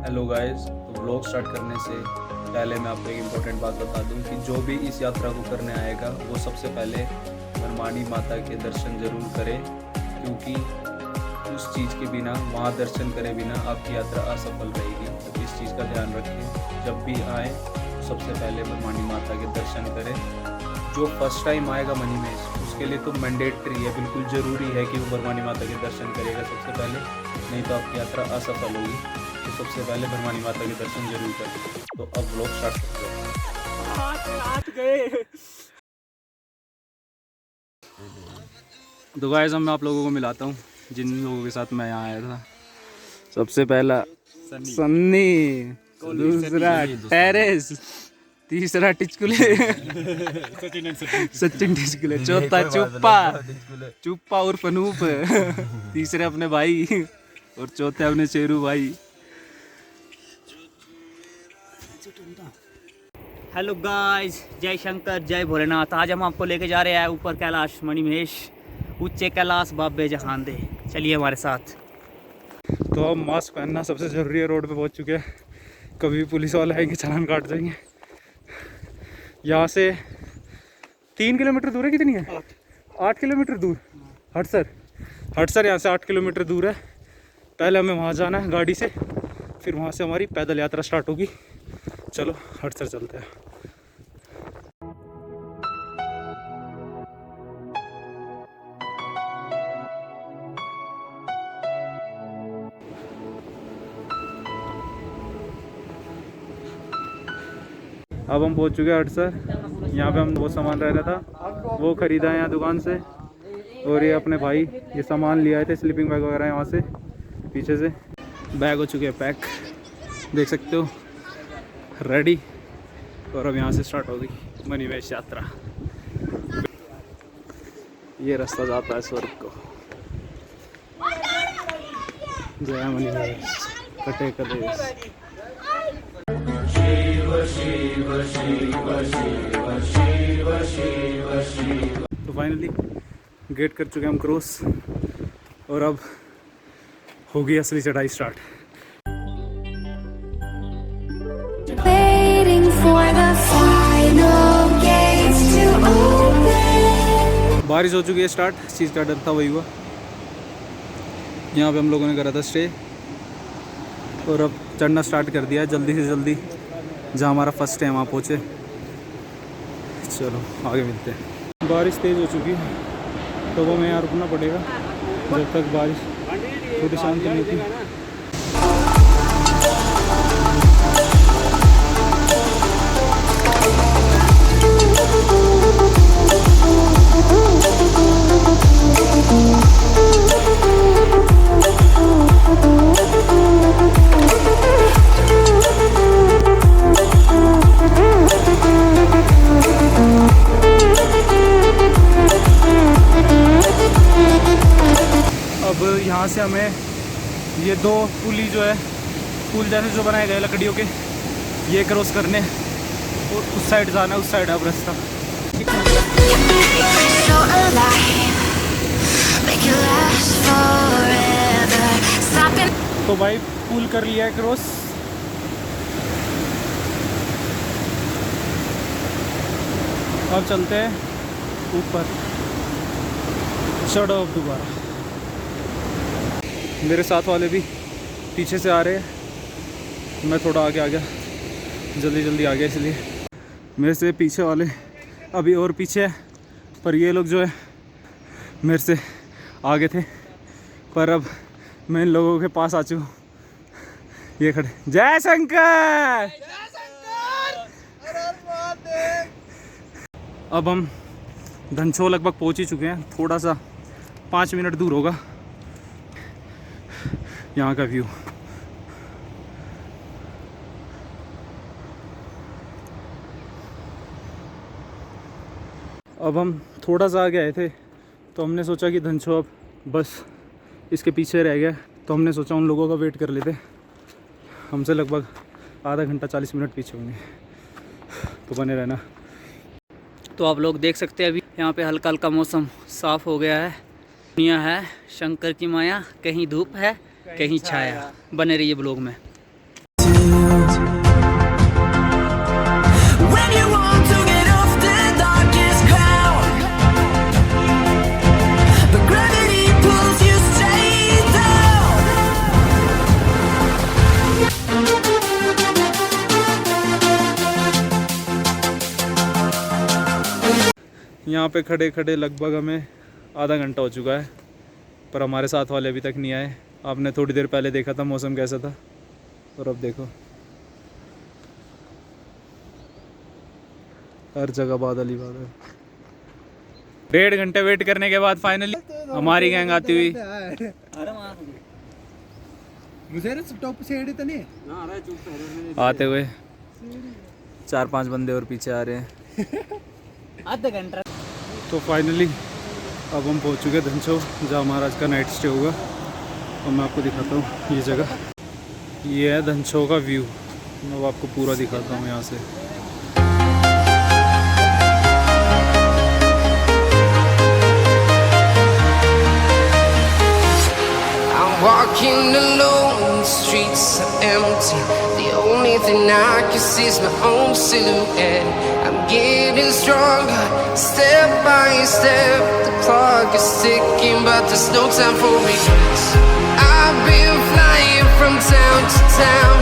Hello guys, तो vlog start करने से पहले मैं आपको एक इम्पोर्टेंट बात बता दूं कि जो भी इस यात्रा को करने आएगा वो सबसे पहले मनमानी माता के दर्शन जरूर करे, क्योंकि उस चीज़ के बिना, वहाँ दर्शन करे बिना आपकी यात्रा असफल रहेगी। तो इस चीज़ का ध्यान रखें, जब भी आए तो सबसे पहले मनमानी माता के दर्शन करें। जो फर्स्ट टाइम आएगा मणिमहेश, उसके लिए तो मैंडेटरी है, बिल्कुल ज़रूरी है कि वो भरवानी माता के दर्शन करेगा सबसे पहले, नहीं तो आपकी यात्रा असफल होगी। तो सबसे पहले भरवानी माता के दर्शन जरूर करें। तो अब व्लॉग स्टार्ट करते हैं। तो गाइस, मैं आप लोगों को मिलाता हूँ जिन लोगों के साथ मैं यहाँ आया था। सबसे पहला सन्नी, दूसरा टेरेस, तीसरा टिचकुले सचिन टिचकुले, चौथा चुप्पा उर्फ अनूप, तीसरे अपने भाई और चौथे अपने शेरू भाई। हेलो गाइस, जय शंकर जय भोलेनाथ। आज हम आपको लेके जा रहे हैं ऊपर कैलाश मणिमहेश, उच्चे कैलाश बाबे जहान दे। चलिए हमारे साथ। तो अब मास्क पहनना सबसे ज़रूरी है। रोड पे पहुंच चुके हैं, कभी भी पुलिस वाले आएंगे चालान काट देंगे। यहाँ से 3 किलोमीटर दूर है, कितनी है? 8 किलोमीटर दूर। हटसर यहाँ से 8 किलोमीटर दूर है। पहले हमें वहाँ जाना है गाड़ी से, फिर वहाँ से हमारी पैदल यात्रा स्टार्ट होगी। चलो हटसर चलते हैं। अब हम पहुंच चुके हैं हटसर। यहाँ पे हम बहुत सामान रह रहा था, वो ख़रीदा है यहाँ दुकान से। और ये अपने भाई ये सामान ले आए थे, स्लीपिंग बैग वगैरह यहाँ से पीछे से। बैग हो चुके हैं पैक, देख सकते हो, रेडी। और अब यहाँ से स्टार्ट होगी मणिमहेश यात्रा। ये रास्ता जाता है स्वर्ग को। जय मणिमहेश, कटे कलेश। तो फाइनली गेट कर चुके हैं हम क्रॉस, और अब होगी असली चढ़ाई स्टार्ट। बारिश हो चुकी है स्टार्ट, इस चीज़ का डर था वही हुआ। यहाँ पे हम लोगों ने करा था स्टे, और अब चढ़ना स्टार्ट कर दिया है जल्दी से जल्दी। जहाँ हमारा फर्स्ट है वहाँ पहुँचे। चलो आगे मिलते हैं। बारिश तेज़ हो चुकी है, तो वो हमें यहाँ रुकना पड़ेगा जब तक बारिश थोड़ी शांति नहीं होती। अब यहाँ से हमें ये 2 पुली जो है, पुल जैसे जो बनाए गए लकड़ियों के, ये क्रॉस करने और उस साइड जाना है। उस साइड अब रास्ता। तो भाई पुल कर लिया है क्रॉस। अब चलते हैं ऊपर, चढ़ो अब दोबारा। मेरे साथ वाले भी पीछे से आ रहे हैं, मैं थोड़ा आगे आ गया, जल्दी आ गया, इसलिए मेरे से पीछे वाले अभी और पीछे है। पर ये लोग जो है मेरे से आगे थे, पर अब मैं इन लोगों के पास आ चुका हूँ। ये खड़े, जय शंकर। अब हम धनछो लगभग पहुँच ही चुके हैं, थोड़ा सा 5 मिनट दूर होगा यहाँ का व्यू। अब हम थोड़ा सा आगे आए थे, तो हमने सोचा कि धनछो अब बस इसके पीछे रह गया, तो हमने सोचा उन लोगों का वेट कर लेते। हमसे लगभग आधा घंटा 40 मिनट पीछे होंगे, तो बने रहना। तो आप लोग देख सकते हैं अभी यहाँ पे हल्का हल्का मौसम साफ हो गया है। दुनिया है शंकर की माया, कहीं धूप है कहीं छाया। बने रहिए ब्लॉग में। यहाँ पे खड़े खड़े लगभग हमें आधा घंटा हो चुका है, पर हमारे साथ वाले अभी तक नहीं आए। आपने थोड़ी देर पहले देखा था मौसम कैसा था, और अब देखो हर जगह बादल ही बादल। 1.5 घंटे वेट करने के बाद फाइनली हमारी गैंग आती हुई आते हुए 4-5 बंदे और पीछे आ रहे हैं। आधा घंटा। तो फाइनली अब हम पहुंच चुके हैं धनछो, जहाँ हमारा आज का नाइट स्टे होगा। और मैं आपको दिखाता हूँ ये जगह, ये है धनछो का व्यू। मैं अब आपको पूरा दिखाता हूँ यहाँ से। Walking alone, the streets are empty. The only thing I can see is my own silhouette. I'm getting stronger, step by step. The clock is ticking, but there's no time for regrets. I've been flying from town to town.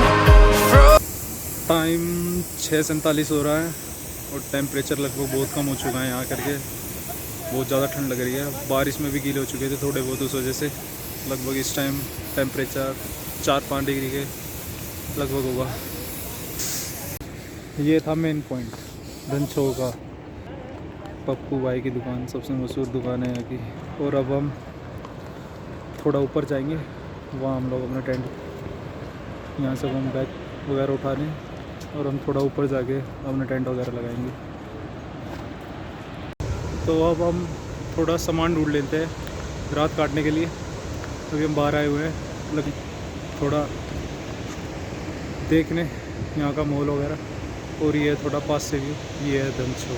Time 6:47 हो रहा है और temperature लगभग बहुत कम हो चुका है यहाँ करके। बहुत ज़्यादा ठंड लग रही है। बारिश में भी गीले हो चुके थे थोड़े बहुत, उस वजह से लगभग इस टाइम टेम्परेचर 4-5 डिग्री के लगभग होगा। ये था मेन पॉइंट धनछो का, पप्पू भाई की दुकान, सबसे मशहूर दुकान है यहाँ की। और अब हम थोड़ा ऊपर जाएंगे, वहाँ हम लोग अपना टेंट, यहाँ से हम बैग वगैरह उठा लें और हम थोड़ा ऊपर जाके अपना टेंट वगैरह लगाएंगे। तो अब हम थोड़ा सामान ढूंढ लेते हैं रात काटने के लिए। अभी हम बाहर आए हुए हैं, मतलब थोड़ा देखने यहाँ का मॉल वगैरह। और ये थोड़ा पास से व्यू, ये है धनछो।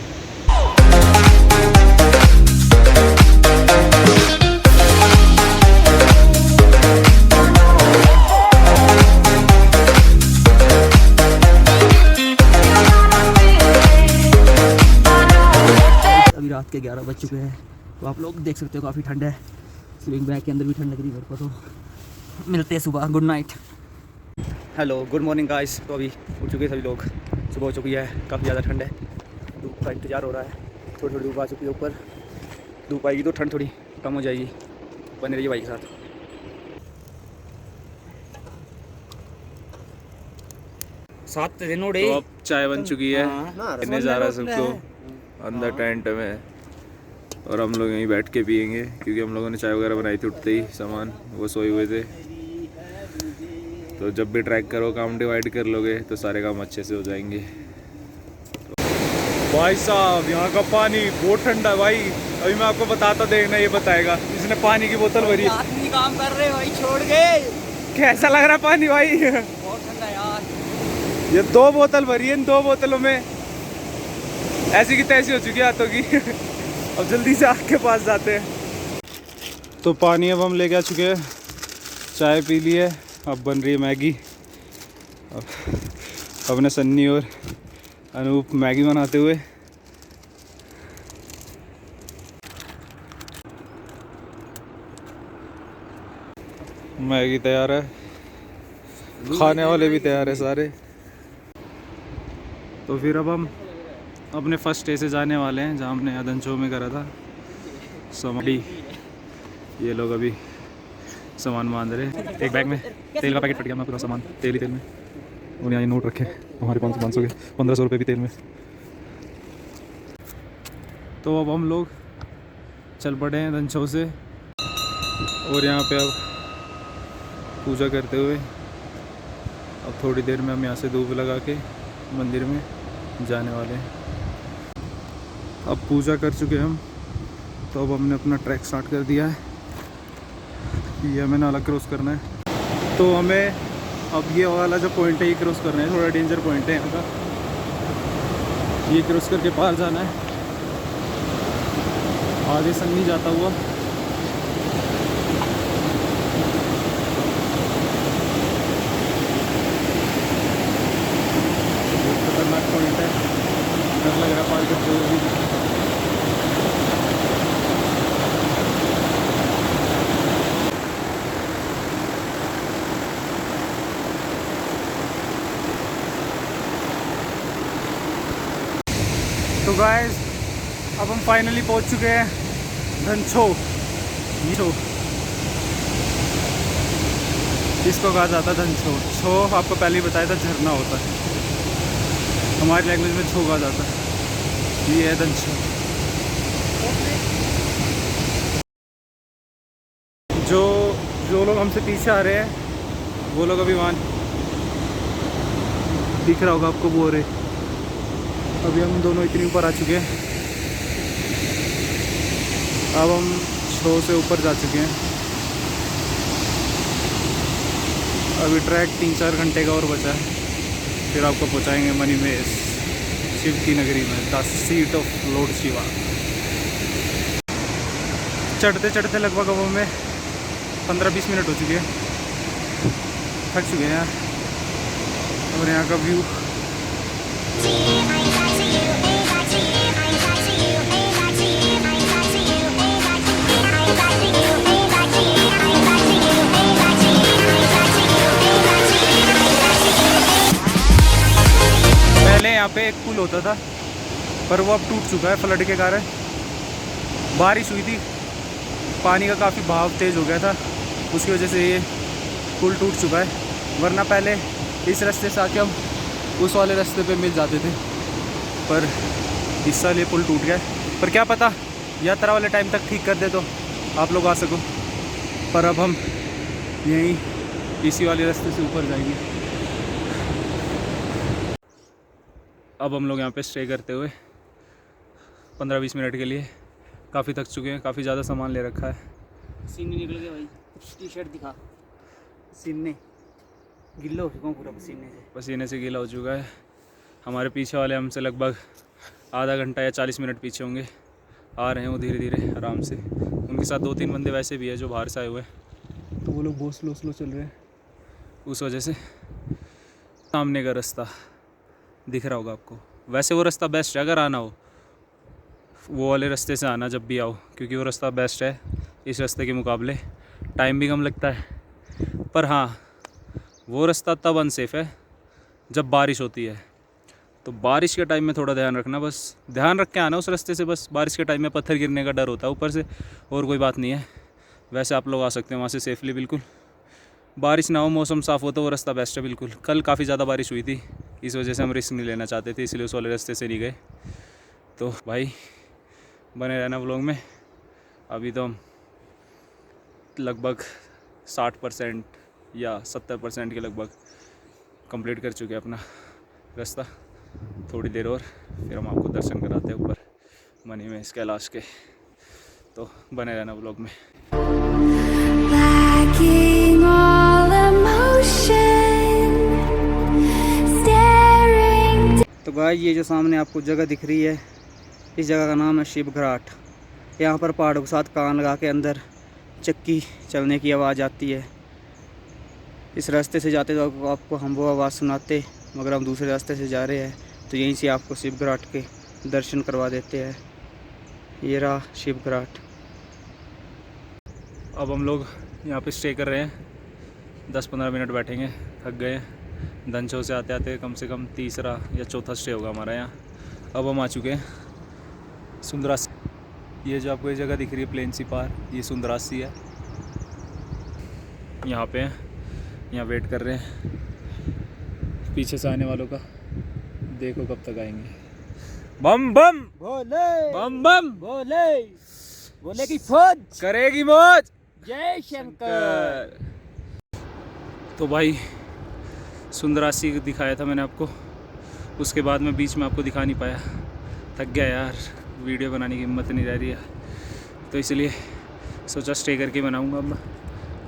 अभी रात के 11 बज चुके हैं, तो आप लोग देख सकते हो काफ़ी ठंड है। स्लीपिंग बैग के अंदर भी ठंड लग रही है मेरे को। तो मिलते हैं सुबह। Good night. Hello, good morning guys. तो अभी उठ चुके सभी लोग, सुबह हो चुकी है, काफ़ी ज़्यादा ठंड है, धूप का इंतज़ार हो रहा है। थोड़ी थोड़ी धूप आ चुकी है ऊपर, धूप आएगी तो ठंड थोड़ी कम हो जाएगी। बने रहिए भाई के साथ। सात दिन तो अब चाय बन चुकी है, नज़ारा सबको अंदर टेंट में, और हम लोग यहीं बैठ के पियेंगे क्योंकि हम लोगों ने चाय वगैरह बनाई थी उठते ही, सामान वो सोए हुए थे। तो जब भी ट्रैक करो, काम डिवाइड कर लोगे तो सारे काम अच्छे से हो जाएंगे। भाई साहब यहाँ का पानी बहुत ठंडा है भाई। अभी मैं आपको बताता, देखना ये बताएगा। इसने पानी की बोतल भरी, आदमी काम कर रहे भाई, छोड़ गए। कैसा लग रहा है पानी भाई? बहुत ठंडा यार। ये 2 बोतल भरी है, इन 2 बोतलों में ऐसी की तैसी हो चुकी है हाथों की। अब जल्दी से आग के पास जाते हैं। तो पानी अब हम लेके आ चुके हैं, चाय पी ली है, अब बन रही है मैगी। अपने सन्नी और अनूप मैगी बनाते हुए। मैगी तैयार है, खाने वाले भी तैयार है सारे। तो फिर अब हम अपने फर्स्ट स्टे से जाने वाले हैं, जहाँ हमने धनछो में करा था समाधि। ये लोग अभी सामान बांध रहे हैं। एक बैग में तेल का पैकेट फट गया, मैं पूरा सामान तेल ही तेल में। और यहाँ ये नोट रखे हमारे 500 के, 1500 रुपये भी तेल में। तो अब हम लोग चल पड़े हैं धनछो से, और यहाँ पे अब पूजा करते हुए अब थोड़ी देर में हम यहाँ से धूप लगा के मंदिर में जाने वाले हैं। अब पूजा कर चुके हम, तो अब हमने अपना ट्रैक स्टार्ट कर दिया है। ये हमें नाला क्रॉस करना है, तो हमें अब ये वाला जो पॉइंट है ये क्रॉस करना है। थोड़ा डेंजर पॉइंट है यहाँ का, ये क्रॉस करके पार जाना है। आगे सन्नी जाता हुआ बहुत खतरनाक पॉइंट है, डर लग रहा पार करते हुए भी। तो गाइस अब हम फाइनली पहुंच चुके हैं धनछो। इसको कहा जाता है धनछो। छो आपको पहले ही बताया था झरना होता है, हमारी लैंग्वेज में छो कहा जाता है। ये है धनछो। जो लोग हमसे पीछे आ रहे हैं वो लोग अभी वहाँ दिख रहा होगा आपको, वो रहे। अभी हम दोनों इतनी ऊपर आ चुके हैं। अब हम छो से ऊपर जा चुके हैं। अभी ट्रैक 3-4 घंटे का और बचा है, फिर आपको पहुंचाएंगे मणिमहेश, शिव की नगरी में, the seat of Lord Shiva. चढ़ते चढ़ते लगभग अब हमें 15-20 मिनट हो चुके हैं, थक चुके हैं। और यहाँ का व्यू पहले यहाँ पे एक पुल होता था, पर वो अब टूट चुका है फ्लड के कारण। बारिश हुई थी, पानी का काफ़ी बहाव तेज़ हो गया था, उसकी वजह से ये पुल टूट चुका है। वरना पहले इस रास्ते से आके हम उस वाले रास्ते पे मिल जाते थे, पर इस साल ये पुल टूट गया है। पर क्या पता यात्रा वाले टाइम तक ठीक कर दे तो आप लोग आ सको। पर अब हम यहीं इसी वाले रास्ते से ऊपर जाएंगे। अब हम लोग यहाँ पे स्टे करते हुए 15-20 मिनट के लिए काफ़ी थक चुके हैं, काफ़ी ज़्यादा सामान ले रखा है। सीने निकल गया भाई, टी शर्ट दिखा, सीने गिल्ला हो चुका हूँ पूरा पसीने से गीला हो चुका है। हमारे पीछे वाले हमसे लगभग आधा घंटा या 40 मिनट पीछे होंगे। आ रहे हैं वो धीरे धीरे आराम से। उनके साथ 2-3 बंदे वैसे भी है जो बाहर से आए हुए हैं, तो वो लोग बहुत स्लो चल रहे हैं। उस वजह से सामने का रास्ता दिख रहा होगा आपको। वैसे वो रास्ता बेस्ट है, अगर आना हो वो वाले रास्ते से आना जब भी आओ, क्योंकि वो रास्ता बेस्ट है इस रास्ते के मुकाबले। टाइम भी कम लगता है, पर हाँ वो रास्ता तब अनसेफ़ है जब बारिश होती है। तो बारिश के टाइम में थोड़ा ध्यान रखना, बस ध्यान रख के आना उस रास्ते से। बस बारिश के टाइम में पत्थर गिरने का डर होता है ऊपर से, और कोई बात नहीं है। वैसे आप लोग आ सकते हैं वहाँ से सेफली बिल्कुल। बारिश ना हो, मौसम साफ़ हो तो वो रास्ता बेस्ट है बिल्कुल। कल काफ़ी ज़्यादा बारिश हुई थी, इस वजह से हम रिस्क नहीं लेना चाहते थे, इसलिए उस वाले रास्ते से नहीं गए। तो भाई बने रहना व्लॉग में। अभी तो हम लगभग 60% या 70% के लगभग कंप्लीट कर चुके हैं अपना रास्ता। थोड़ी देर और फिर हम आपको दर्शन कराते हैं ऊपर मणिमहेश कैलाश के। तो बने रहना व्लॉग में। तो गाइस ये जो सामने आपको जगह दिख रही है, इस जगह का नाम है शिव घाट। यहाँ पर पहाड़ों के साथ कान लगा के अंदर चक्की चलने की आवाज़ आती है। इस रास्ते से जाते तो आपको हम वो आवाज़ सुनाते, मगर हम दूसरे रास्ते से जा रहे हैं तो यहीं से आपको शिव घाट के दर्शन करवा देते हैं। ये रहा शिव घाट। अब हम लोग यहाँ पे स्टे कर रहे हैं, 10-15 मिनट बैठेंगे, थक गए हैं। धनछो से आते आते कम से कम 3रा या 4था स्टे होगा हमारा यहाँ। अब हम आ चुके हैं सुंदरासी। ये जो आपको ये जगह दिख रही है प्लेन सी पार, ये सुंदरासी है। यहाँ पे यहाँ वेट कर रहे हैं पीछे से आने वालों का। देखो कब तक आएंगे। बम बम बोले बम बम बोले बोले की फौज करेगी मौज, जय शंकर। तो भाई सुंदरासी दिखाया था मैंने आपको, उसके बाद में बीच में आपको दिखा नहीं पाया। थक गया यार, वीडियो बनाने की हिम्मत नहीं रह रही है, तो इसलिए सोचा स्टे करके बनाऊंगा। अब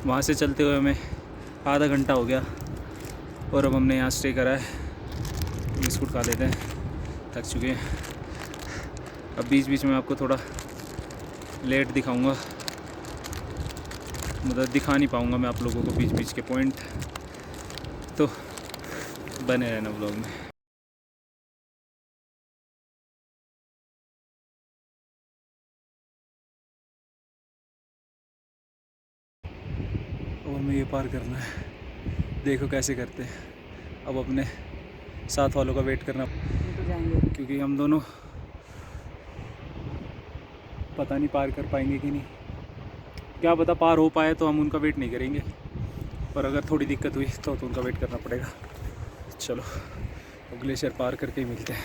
वहाँ से चलते हुए हमें आधा घंटा हो गया और अब हमने यहाँ स्टे करा है। बिस्कुट खा लेते हैं, थक चुके हैं। अब बीच बीच में आपको थोड़ा लेट दिखाऊंगा, मतलब दिखा नहीं पाऊंगा मैं आप लोगों को बीच बीच के पॉइंट, तो बने रहना व्लॉग में। और हमें ये पार करना है, देखो कैसे करते हैं। अब अपने साथ वालों का वेट करना, तो जाएंगे क्योंकि हम दोनों पता नहीं पार कर पाएंगे कि नहीं, क्या पता पार हो पाए तो हम उनका वेट नहीं करेंगे, पर अगर थोड़ी दिक्कत हुई तो उनका वेट करना पड़ेगा। चलो तो ग्लेशियर पार करके ही मिलते हैं।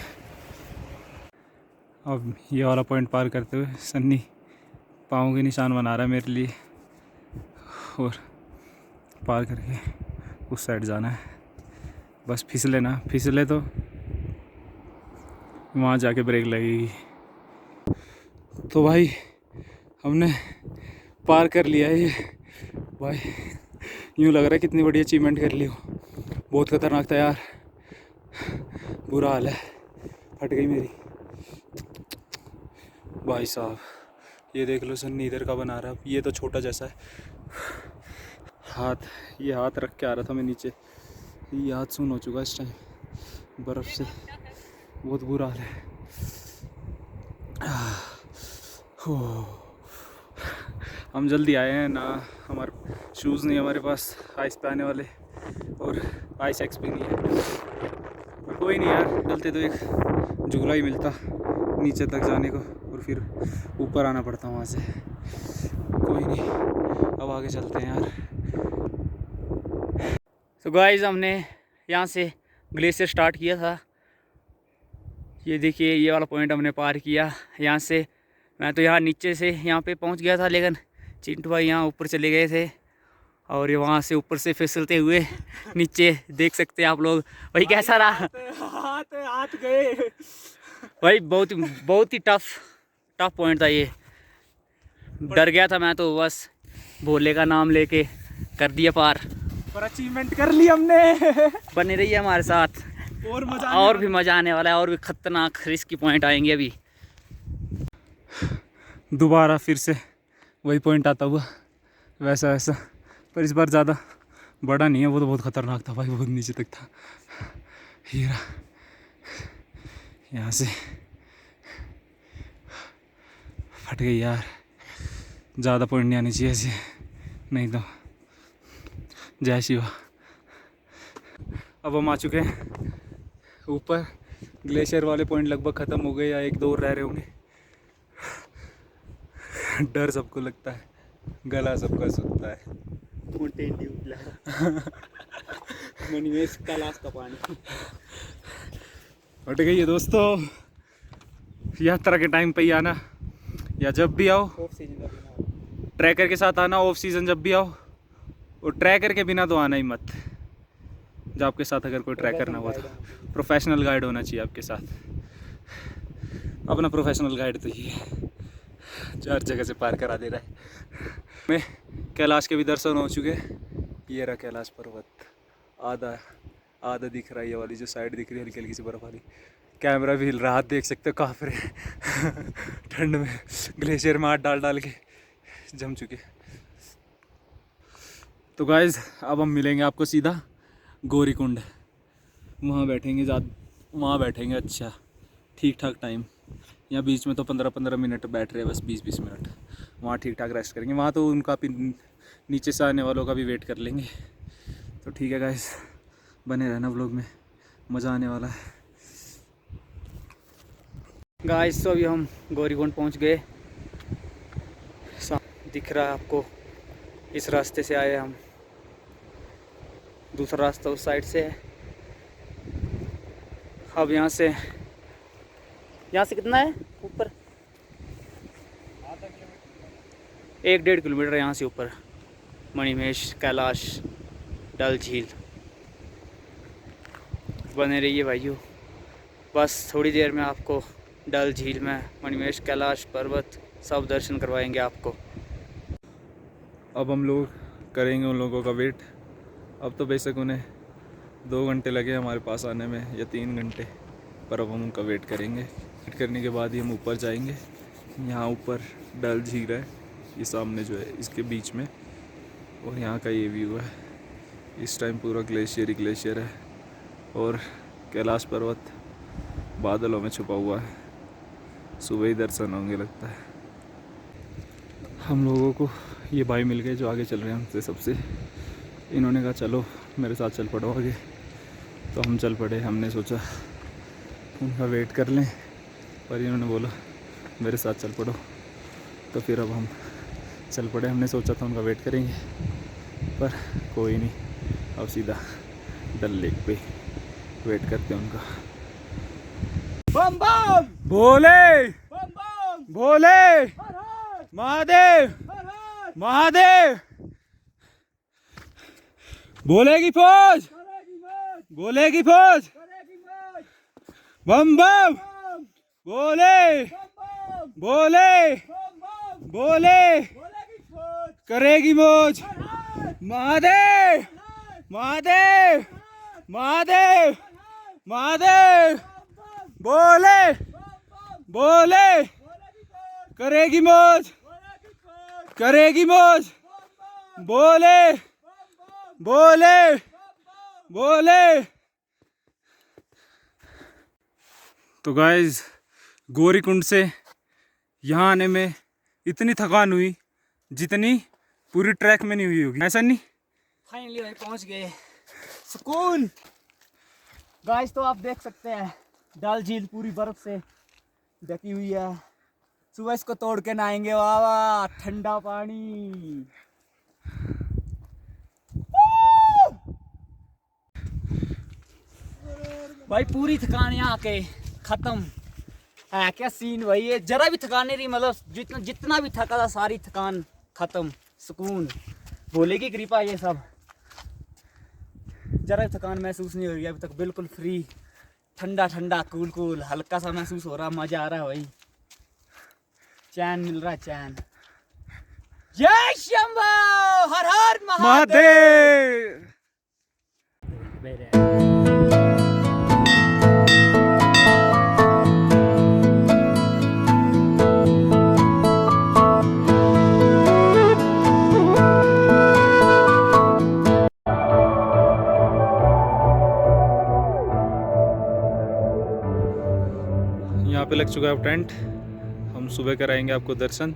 अब ये वाला पॉइंट पार करते हुए सन्नी पाँव के निशान बना रहा है मेरे लिए, और पार करके उस साइड जाना है। बस फिसले ना, फिसले तो वहाँ जाके ब्रेक लगेगी। तो भाई हमने पार कर लिया है ये। भाई यूँ लग रहा है कितनी बड़ी अचीवमेंट कर ली हो। बहुत खतरनाक था यार, बुरा हाल है, फट गई मेरी। भाई साहब ये देख लो, सन्नी इधर का बना रहा है, ये तो छोटा जैसा है। ये हाथ रख के आ रहा था मैं नीचे, ये हाथ सून हो चुका इस टाइम बर्फ़ से, बहुत बुरा हाल है। हम जल्दी आए हैं ना, हमारे शूज़ नहीं हमारे पास आइस पहने वाले, और आइस एक्स भी नहीं है। कोई नहीं यार, चलते तो एक झूला ही मिलता नीचे तक जाने को, और फिर ऊपर आना पड़ता वहाँ से। कोई नहीं, अब आगे चलते हैं यार। तो गाइस हमने यहाँ से ग्लेशियर स्टार्ट किया था, ये देखिए ये वाला पॉइंट हमने पार किया। यहाँ से मैं तो यहाँ नीचे से यहाँ पे पहुँच गया था, लेकिन चिंटू भाई यहाँ ऊपर चले गए थे, और ये वहाँ से ऊपर से फिसलते हुए नीचे देख सकते हैं आप लोग। भाई कैसा रहा? हाथ गए भाई बहुत ही टफ पॉइंट था ये, डर गया था मैं तो, बस भोले का नाम लेके कर दिया पार। पर अचीवमेंट कर ली हमने। बने रहिए हमारे साथ, और भी मज़ा आने वाला है, और भी खतरनाक रिस्की पॉइंट आएंगे अभी। दोबारा फिर से वही पॉइंट आता हुआ वैसा, पर इस बार ज़्यादा बड़ा नहीं है, वो तो बहुत ख़तरनाक था भाई, बहुत नीचे तक था। हीरा यहाँ से फट गई यार, ज़्यादा पॉइंट नहीं आनी चाहिए ऐसे, नहीं तो जय शिवा। अब हम आ चुके हैं ऊपर, ग्लेशियर वाले पॉइंट लगभग ख़त्म हो गए, या एक दो रह रहे होंगे। डर सबको लगता है, गला सबका सूखता है। मणिमेश कैलाश का पानी हट गई है दोस्तों। यात्रा के टाइम पे ही आना, या जब भी आओ ट्रैकर के साथ आना, ऑफ सीज़न जब भी आओ, और ट्रैकर के बिना तो आना ही मत। जब आपके साथ अगर कोई ट्रैकर ना हो तो प्रोफेशनल गाइड होना चाहिए आपके साथ। अपना प्रोफेशनल गाइड तो ये है, जो हर जगह से पार करा दे रहा है। मैं कैलाश के भी दर्शन हो चुके, ये रहा कैलाश पर्वत, आधा दिख रहा है, ये वाली जो साइड दिख रही है हल्की हल्की सी बर्फ वाली। कैमरा भी हिल रहा, हाथ देख सकते हो काँप रहे ठंड में, ग्लेशियर में हाथ डाल डाल के जम चुके। तो गाइज अब हम मिलेंगे आपको सीधा गौरी कुंड, वहाँ बैठेंगे अच्छा ठीक ठाक टाइम। यहाँ बीच में तो 15-15 मिनट बैठ रहे हैं बस, 20-20 मिनट, वहाँ ठीक ठाक रेस्ट करेंगे। वहाँ तो उनका भी नीचे से आने वालों का भी वेट कर लेंगे। तो ठीक है गाइस, बने रहना व्लॉग में, मज़ा आने वाला है। गाइस तो अभी हम गौरीकुंड पहुंच गए, दिख रहा है आपको, इस रास्ते से आए हम, दूसरा रास्ता उस साइड से है। अब यहाँ से कितना है ऊपर? 1-1.5 किलोमीटर यहाँ से ऊपर, मणिमेश, कैलाश, डल झील। बने रहिए भाइयों, बस थोड़ी देर में आपको डल झील में मणिमेश, कैलाश पर्वत सब दर्शन करवाएंगे आपको। अब हम लोग करेंगे उन लोगों का वेट। अब तो बेशक उन्हें 2 घंटे लगे हमारे पास आने में, या 3 घंटे, पर अब हम उनका वेट करेंगे। वेट करने के बाद ही हम ऊपर जाएंगे। यहाँ ऊपर डल झील है, ये सामने जो है इसके बीच में, और यहाँ का ये व्यू है। इस टाइम पूरा ग्लेशियर ही ग्लेशियर है, और कैलाश पर्वत बादलों में छुपा हुआ है। सुबह ही दर्शन होंगे लगता है। हम लोगों को ये भाई मिल गए जो आगे चल रहे हैं हमसे सबसे। इन्होंने कहा चलो मेरे साथ चल पड़ो आगे, तो हम चल पड़े। हमने सोचा उनका वेट कर लें, पर इन्होंने बोला मेरे साथ चल पड़ो। तो फिर अब हम चल पड़े। हमने सोचा था उनका वेट करेंगे, पर कोई नहीं, अब सीधा डल लेक पे वेट करते हैं उनका। बम बम भोले बम बम भोले हर हर महादेव हर हर महादेव। भोले की फौज, करेगी मौज भोले की फौज, करेगी मौज बम बम बम भोले बम बम भोले बम बम भोले बोलेगी फौज करेगी मौज। हर हर महादेव हर महादेव हर महादेव हर महादेव बम बम भोले बम बम भोले बोलेगी फौज करेगी मौज, बोलेगी फौज करेगी मौज। बम बम भोले बम बम भोले बम बम भोले। तो गाइस, गौरीकुंड से यहाँ आने में इतनी थकान हुई जितनी पूरी ट्रैक में नहीं हुई होगी, ऐसा नहीं? फाइनली भाई पहुंच गए, सुकून। गाइस तो आप देख सकते हैं डल झील पूरी बर्फ से ढकी हुई है। सुबह इसको तोड़ के नहाएंगे, वाह वाह, ठंडा पानी। भाई पूरी थकान यहाँ के खत्म है। क्या सीन भाई, ये जरा भी थकान नहीं रही, मतलब जितना जितना भी थका था सारी थकान खत्म, सुकून, भोले की कृपा। ये सब जरा भी थकान महसूस नहीं हो रही अभी तक, बिल्कुल फ्री, ठंडा ठंडा, कूल कूल, हल्का सा महसूस हो रहा, मजा आ रहा है भाई, चैन मिल रहा है, चैन। जय शंभो, हर हर महादेव। यहाँ पे लग चुका है अब टेंट। हम सुबह कराएंगे आपको दर्शन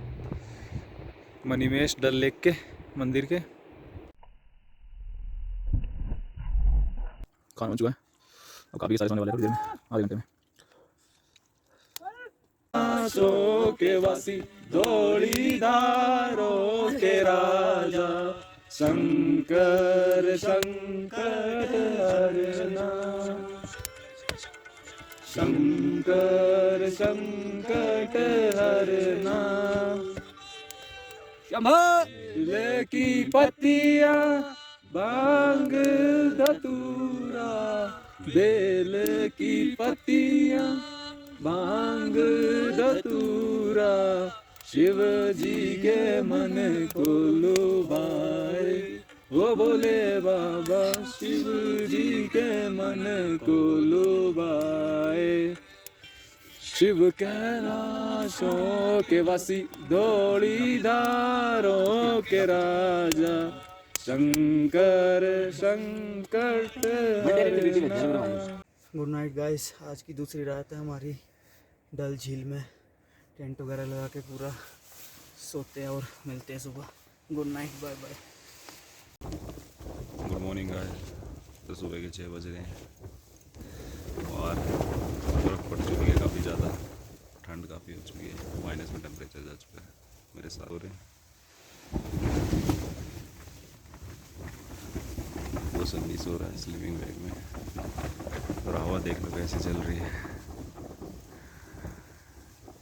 मणिमेश डल लेक के मंदिर के। खाना हो चुका है, अब काफ़ी सारे सोने वाले हैं थोड़ी देर में, आधे घंटे में। आसों के वासी धौली धारों के राजा, शंकर शंकर हरना, शंकर संकट हरना। शंभो की पत्तियां भांग धतूरा, बेल की पत्तियां भांग धतूरा, शिव जी के मन को लुभाए, वो बोले बाबा शिव जी के मन को लुभाए। शिव कैलाशों के वासी धौली धारों के राजा, शंकर संकट हरना। गुड नाइट गाइस, आज की दूसरी रात है हमारी डल झील में। टेंट वगैरह लगा के पूरा सोते हैं और मिलते हैं सुबह। Good night, bye bye. Good morning guys, तो सुबह के 6 बज रहे हैं और बर्फ़ पड़ चुकी है काफ़ी ज़्यादा, ठंड काफ़ी हो चुकी है, माइनस में टेम्परेचर जा चुका है। मेरे साथ हो रहे हैं वो सन्नी सो रहा है स्लीपिंग बैग में, और हवा देख लो कैसे चल रही है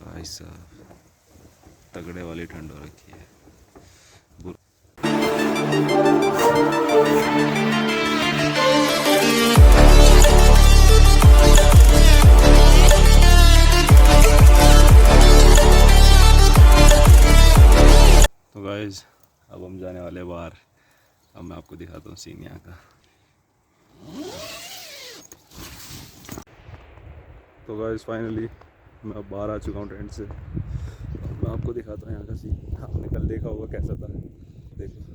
भाई साहब, तगड़े वाली ठंड हो रखी है। तो गाइस, अब हम जाने वाले बाहर। अब मैं आपको दिखाता हूँ सीन यहाँ का। तो गाइस फाइनली मैं अब बाहर आ चुका हूँ टेंट से। मैं आपको दिखाता हूँ यहाँ का सीन। आपने कल देखा होगा कैसा था, देखो।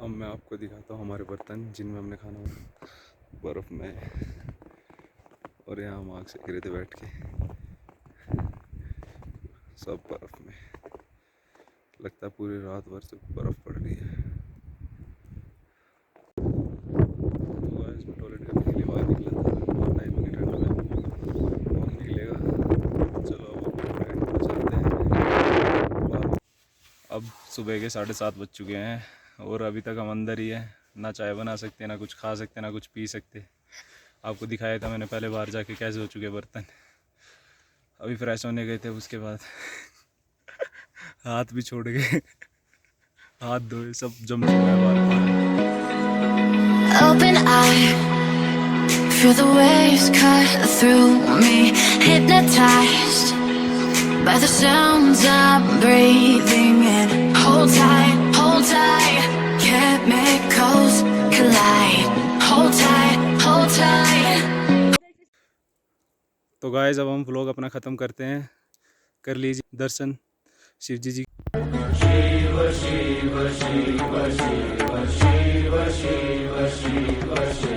अब मैं आपको दिखाता हूँ हमारे बर्तन जिनमें हमने खाना बर्फ़ में, और यहाँ हम आग सेक रहे थे बैठ के। सब बर्फ में, लगता है पूरी रात भर से बर्फ पड़ रही है। तो गाइस मैं टॉयलेट करने के लिए बाहर निकला था, और टाइम की ठंड में कौन निकलेगा। चलो अब रेंट पे चलते हैं। अब सुबह के 7:30 बज चुके हैं और अभी तक हम अंदर ही हैं। ना चाय बना सकते, ना कुछ खा सकते, ना कुछ पी सकते। आपको दिखाया था मैंने पहले बाहर जाके कैसे हो चुके बर्तन। अभी फ्रेश होने गए थे, उसके बाद हाथ भी छोड़ गए, हाथ धोए, सब जम चुका है बाहर। Open eye, feel the waves cut through me, hypnotized by the sounds I'm breathing in. Hold tight, chemicals collide. Hold tight. तो गाइस अब हम व्लॉग अपना ख़त्म करते हैं। कर लीजिए दर्शन शिव जी जी। शिव शिव शिव शिव शिव शिव शिव शिव